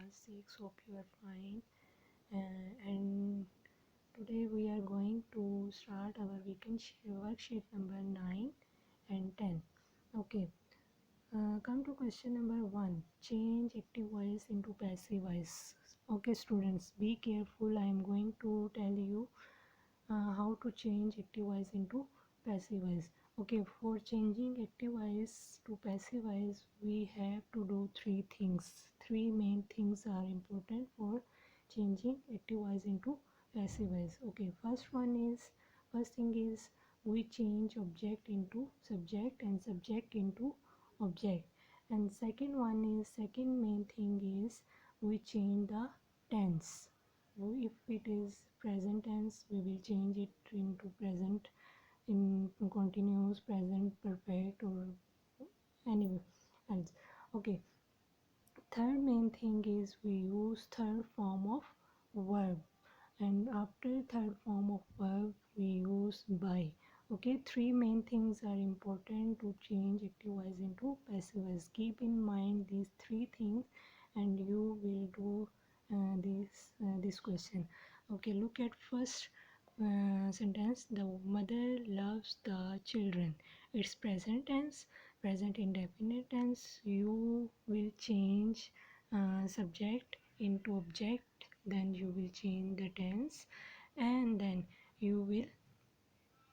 class 6. Hope you are fine. And today we are going to start our weekend worksheet number 9 and 10. Okay. Come to question number 1. Change active voice into passive voice. Okay, students, be careful. I am going to tell you how to change active voice into passive voice. Okay, for changing active voice to passive voice, we have to do three things. Three main things are important for changing active voice into passive voice. Okay, first thing is we change object into subject and subject into object. And second main thing is we change the tense. If it is present tense, we will change it into present, in continuous, present perfect, or any else. Okay, third main thing is we use third form of verb, and after third form of verb we use by. Okay, three main things are important to change active voice into passive voice. Keep in mind these three things and you will do this question. Okay, look at first sentence. The mother loves the children. It's present tense, present indefinite tense. You will change subject into object, then you will change the tense, and then you will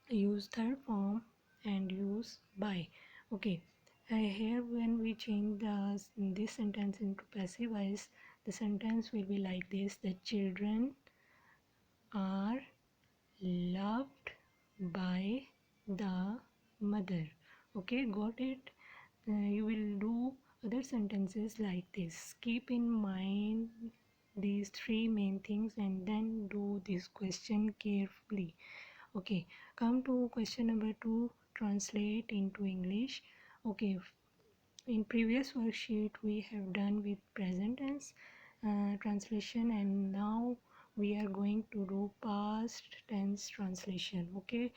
use third form and use by. Okay, here when we change this sentence into passive voice, the sentence will be like this: the children are loved by the mother. Okay, got it? You will do other sentences like this. Keep in mind these three main things and then do this question carefully. Okay, come to question number 2. Translate into English. Okay, in previous worksheet we have done with present tense translation, and now we are going to do past tense translation. Okay,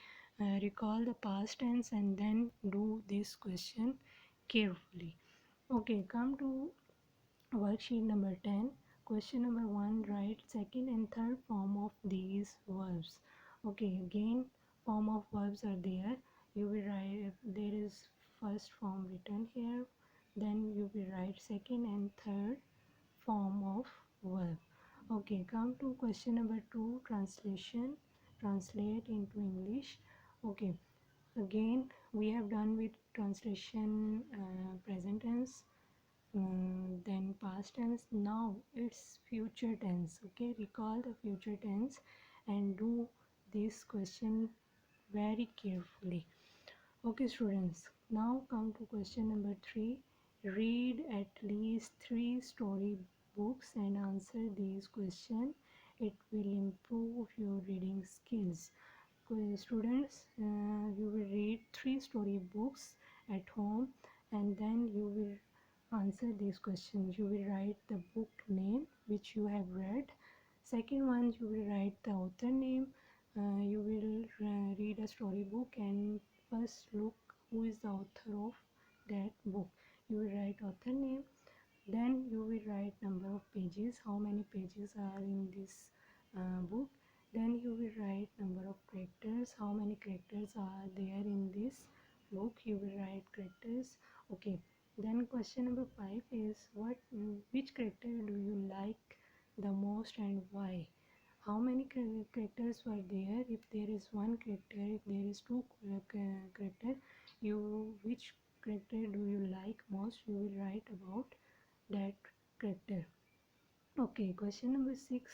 recall the past tense and then do this question carefully. Okay, come to worksheet number 10. Question number 1. Write second and third form of these verbs. Okay, again form of verbs are there. You will write, there is first form written here, then you will write second and third form of verb. Okay, come to question number 2. Translation. Translate into English. Okay, again we have done with translation present tense, then past tense. Now it's future tense. Okay, recall the future tense and do this question very carefully. Okay, students, now come to question number 3. Read at least 3 story books and answer these questions. It will improve your reading skills. Students, you will read 3 story books at home and then you will answer these questions. You will write the book name which you have read. Second one, you will write the author name. You will read a storybook and first look who is the author of that book. You will write author name, then you will write number of pages, how many pages are in this book. Then you will write number of characters, how many characters are there in this book. You will write characters. Okay, then question number 5 is which character do you like the most and why? How many characters were there? If there is one character, if there is two character, you which character do you like most? You will write about that character. Okay, question number 6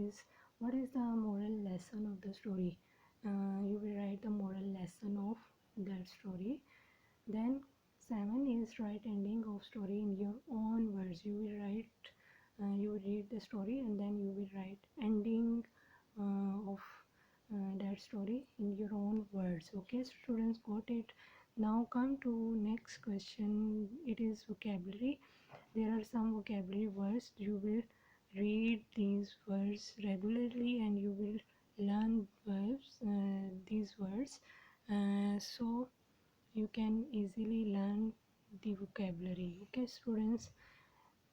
is what is the moral lesson of the story? You will write the moral lesson of that story. Then 7 is write ending of story in your own words. You will write, you will read the story and then you will write ending of that story in your own words. Okay, students, got it? Now come to next question. It is vocabulary. There are some vocabulary words. You will read these words regularly and you will learn these words, so you can easily learn the vocabulary. Okay, students,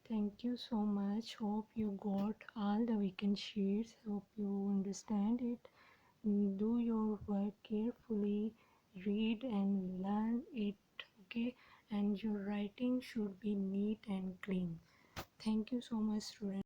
Thank you so much. Hope you got all the weekend sheets. Hope you understand it. Do your work carefully, read and learn it, okay? And your writing should be neat and clean. Thank you so much, students.